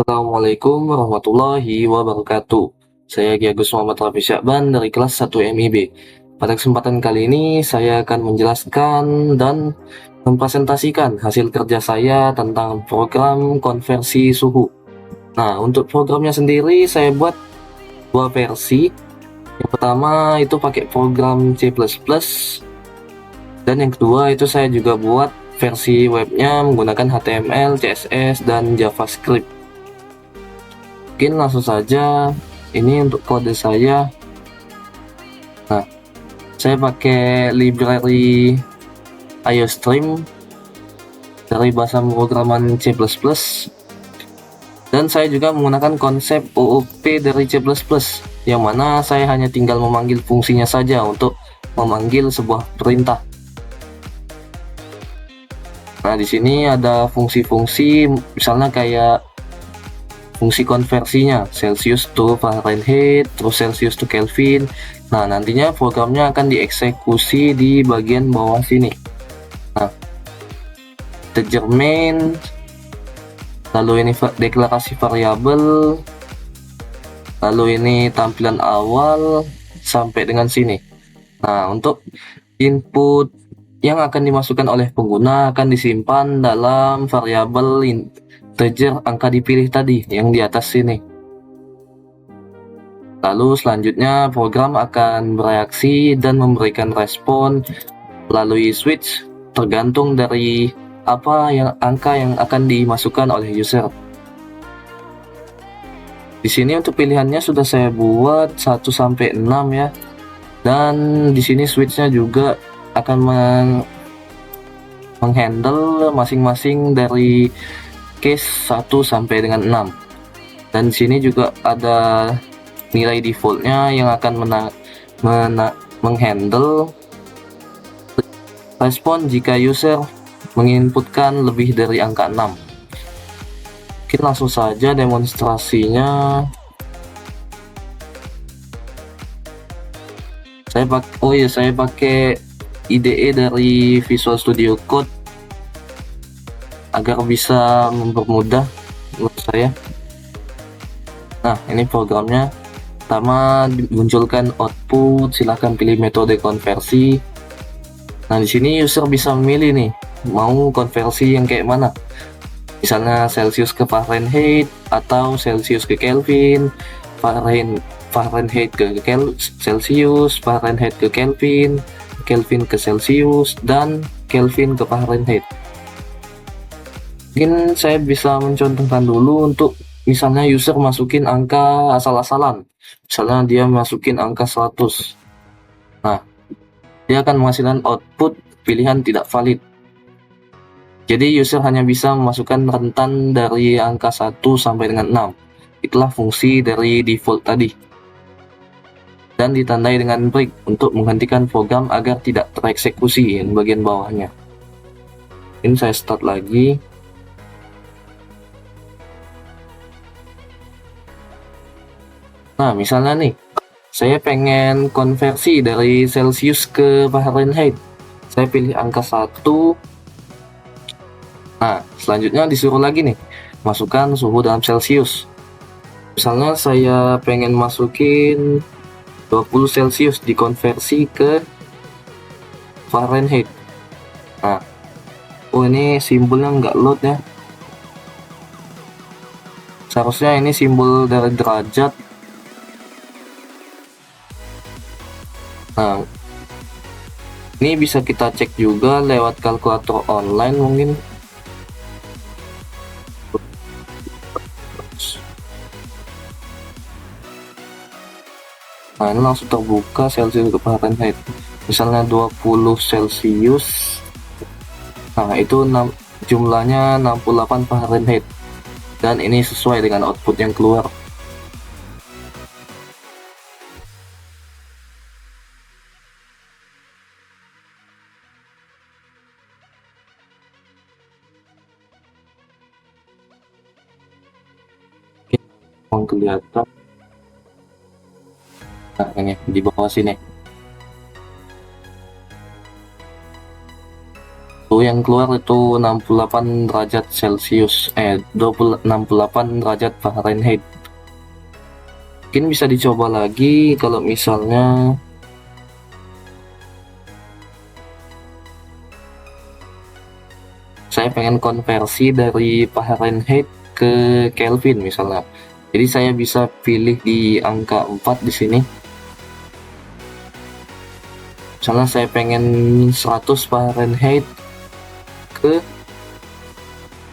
Assalamualaikum warahmatullahi wabarakatuh. Saya Ki Agus Muhammad Rafi Syakban dari kelas 1 MIB. Pada kesempatan kali ini saya akan menjelaskan dan mempresentasikan hasil kerja saya tentang program konversi suhu. Nah, untuk programnya sendiri saya buat dua versi. Yang pertama itu pakai program C++, dan yang kedua itu saya juga buat versi webnya menggunakan HTML, CSS, dan JavaScript. Mungkin langsung saja, ini untuk kode saya. Nah, saya pakai library IOStream dari bahasa pemrograman C++, dan saya juga menggunakan konsep OOP dari C++, yang mana saya hanya tinggal memanggil fungsinya saja untuk memanggil sebuah perintah. Nah, di sini ada fungsi-fungsi, misalnya kayak fungsi konversinya Celsius to Fahrenheit, terus Celsius to Kelvin. Nah, nantinya programnya akan dieksekusi di bagian bawah sini. Nah, integer main, lalu ini deklarasi variabel, lalu ini tampilan awal sampai dengan sini. Nah, untuk input yang akan dimasukkan oleh pengguna akan disimpan dalam variabel integer angka dipilih tadi yang di atas sini. Lalu selanjutnya program akan bereaksi dan memberikan respon melalui switch tergantung dari angka yang akan dimasukkan oleh user. Di sini untuk pilihannya sudah saya buat 1 sampai 6 ya. Dan di sini switchnya juga akan menghandle masing-masing dari case 1 sampai dengan 6. Dan di sini juga ada nilai defaultnya yang akan menghandle respon jika user menginputkan lebih dari angka 6. Mungkin langsung saja demonstrasinya. Saya pakai IDE dari Visual Studio Code agar bisa mempermudah menurut saya. Nah, ini programnya. Pertama, munculkan output, silahkan pilih metode konversi. Nah, di sini user bisa memilih nih, mau konversi yang kayak mana. Misalnya Celsius ke Fahrenheit atau Celsius ke Kelvin, Fahrenheit ke Celsius, Fahrenheit ke Kelvin, Kelvin ke Celsius, dan Kelvin ke Fahrenheit. Mungkin saya bisa mencontohkan dulu untuk misalnya user masukin angka asal-asalan. Misalnya dia masukin angka 100. Nah, dia akan menghasilkan output pilihan tidak valid. Jadi user hanya bisa memasukkan rentan dari angka 1 sampai dengan 6. Itulah fungsi dari default tadi. Dan ditandai dengan break untuk menghentikan program agar tidak tereksekusi yang bagian bawahnya. Ini saya start lagi. Nah, misalnya nih, saya pengen konversi dari Celsius ke Fahrenheit. Saya pilih angka 1. Nah, selanjutnya disuruh lagi nih, masukkan suhu dalam Celsius. Misalnya saya pengen masukin 20 Celsius dikonversi ke Fahrenheit. Nah, ini simbolnya nggak load ya. Seharusnya ini simbol dari derajat. Nah, ini bisa kita cek juga lewat kalkulator online mungkin. Nah, ini langsung terbuka Celsius ke Fahrenheit. Misalnya 20 Celsius. Nah, itu jumlahnya 68 Fahrenheit. Dan ini sesuai dengan output yang keluar. Kelihatan. Nah, ini di bawah sini. Tuh yang keluar itu 68 derajat Celcius, 68 derajat Fahrenheit. Mungkin bisa dicoba lagi kalau misalnya saya pengen konversi dari Fahrenheit ke Kelvin misalnya. Jadi saya bisa pilih di angka 4 di sini. Misalnya saya pengen 100 Fahrenheit ke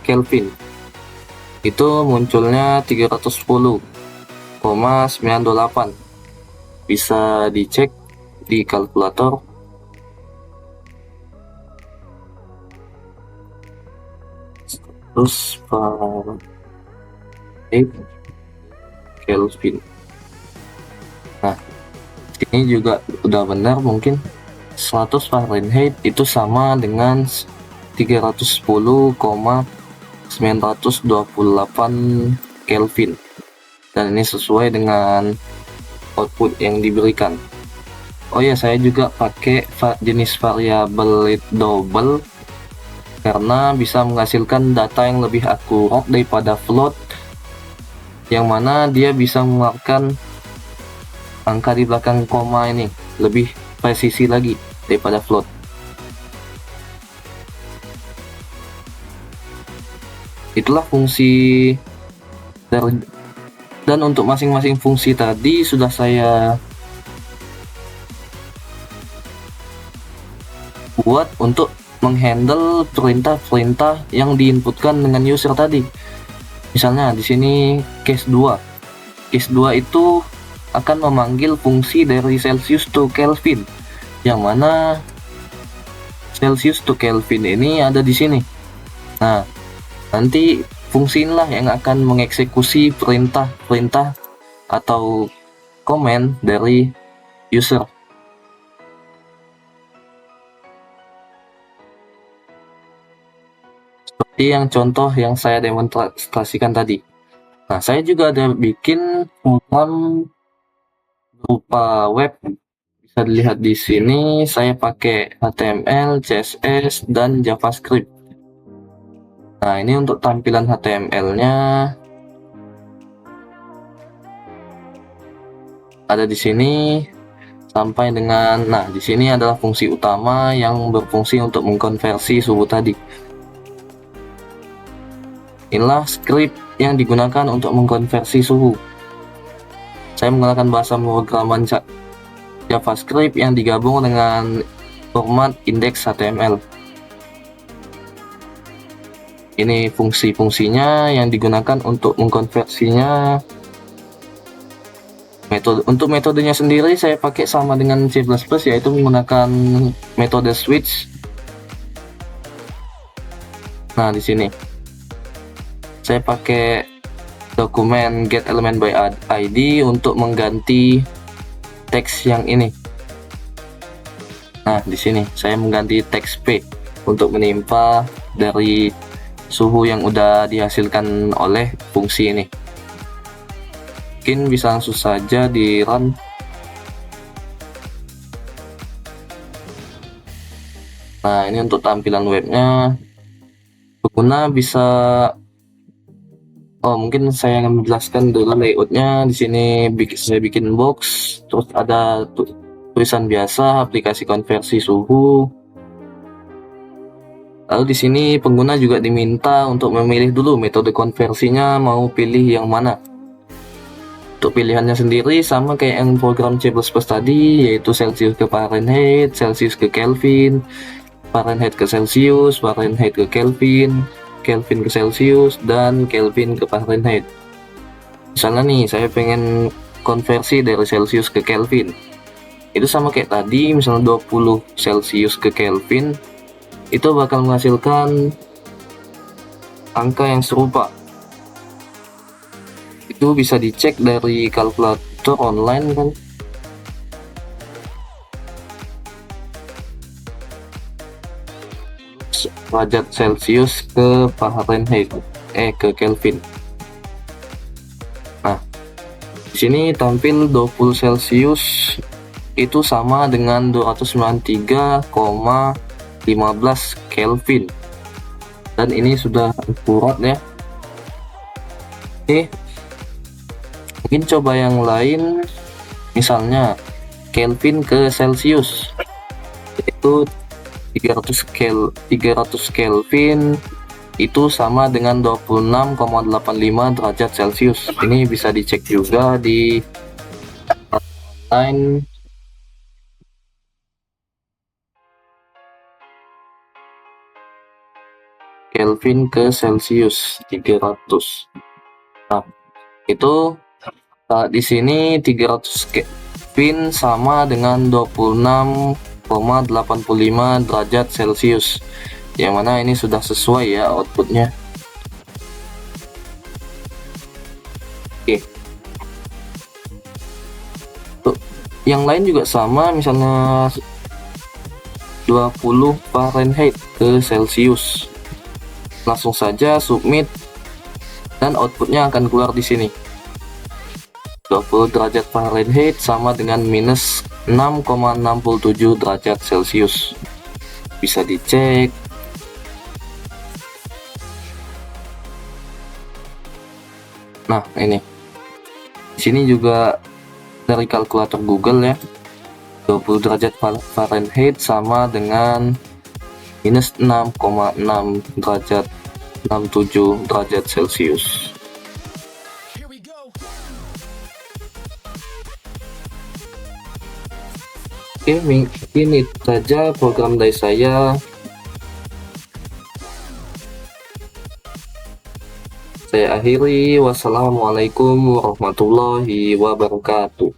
Kelvin. Itu munculnya 310,98. Bisa dicek di kalkulator. Terus Fahrenheit Kelvin. Nah, ini juga udah benar mungkin 100 Fahrenheit itu sama dengan 310,928 Kelvin, dan ini sesuai dengan output yang diberikan. Oh ya, saya juga pakai jenis variabel double karena bisa menghasilkan data yang lebih akurat daripada float, yang mana dia bisa mengeluarkan angka di belakang koma ini lebih presisi lagi daripada float. Itulah fungsi dan untuk masing-masing fungsi tadi sudah saya buat untuk menghandle perintah-perintah yang diinputkan dengan user tadi. Misalnya di sini case 2. Case 2 itu akan memanggil fungsi dari Celsius to Kelvin, yang mana Celsius to Kelvin ini ada di sini. Nah, nanti fungsi inilah yang akan mengeksekusi perintah-perintah atau komen dari user. Seperti yang contoh yang saya demonstrasikan tadi. Nah, saya juga ada bikin program berupa web. Bisa dilihat di sini, saya pakai HTML, CSS, dan JavaScript. Nah, ini untuk tampilan HTML-nya ada di sini sampai dengan, nah di sini adalah fungsi utama yang berfungsi untuk mengkonversi suhu tadi. Inilah script yang digunakan untuk mengkonversi suhu. Saya menggunakan bahasa pemrograman JavaScript yang digabung dengan format index HTML. Ini fungsi-fungsinya yang digunakan untuk mengkonversinya. Untuk metodenya sendiri saya pakai sama dengan C++, yaitu menggunakan metode switch. Nah, di sini saya pakai dokumen getElementById untuk mengganti teks yang ini. Nah, di sini saya mengganti teks P untuk menimpa dari suhu yang udah dihasilkan oleh fungsi ini. Mungkin bisa langsung saja di run. Nah, ini untuk tampilan webnya. Pengguna bisa, mungkin saya akan menjelaskan dulu layoutnya. Di sini saya bikin box, terus ada tulisan biasa aplikasi konversi suhu. Lalu di sini pengguna juga diminta untuk memilih dulu metode konversinya mau pilih yang mana. Untuk pilihannya sendiri sama kayak yang program C++ tadi, yaitu Celsius ke Fahrenheit, Celsius ke Kelvin, Fahrenheit ke Celsius, Fahrenheit ke Kelvin, Kelvin ke Celsius, dan Kelvin ke Fahrenheit. Misalnya nih, saya pengen konversi dari Celsius ke Kelvin. Itu sama kayak tadi, misalnya 20 Celsius ke Kelvin, itu bakal menghasilkan angka yang serupa. Itu bisa dicek dari kalkulator online kan. Derajat Celsius ke Fahrenheit, ke Kelvin. Nah, di sini tampil 20 Celsius itu sama dengan 293,928 15 Kelvin, dan ini sudah akurat ya. Oke, mungkin coba yang lain, misalnya Kelvin ke Celsius, yaitu 300 Kelvin itu sama dengan 26,85 derajat Celcius. Ini bisa dicek juga di online. Kelvin ke Celcius 300. Nah, itu di sini 300 Kelvin sama dengan 26,85 derajat Celcius. Yang mana ini sudah sesuai ya outputnya. Oke. Yang lain juga sama, misalnya 20 Fahrenheit ke Celsius. Langsung saja submit dan outputnya akan keluar di sini. 20 derajat Fahrenheit sama dengan minus 6,67 derajat Celcius. Bisa dicek. Nah, ini. Di sini juga dari kalkulator Google ya. 20 derajat Fahrenheit sama dengan minus 6,6 derajat 67 derajat Celcius. Oke, mungkin itu saja program dari saya. Saya akhiri. Wassalamualaikum warahmatullahi wabarakatuh.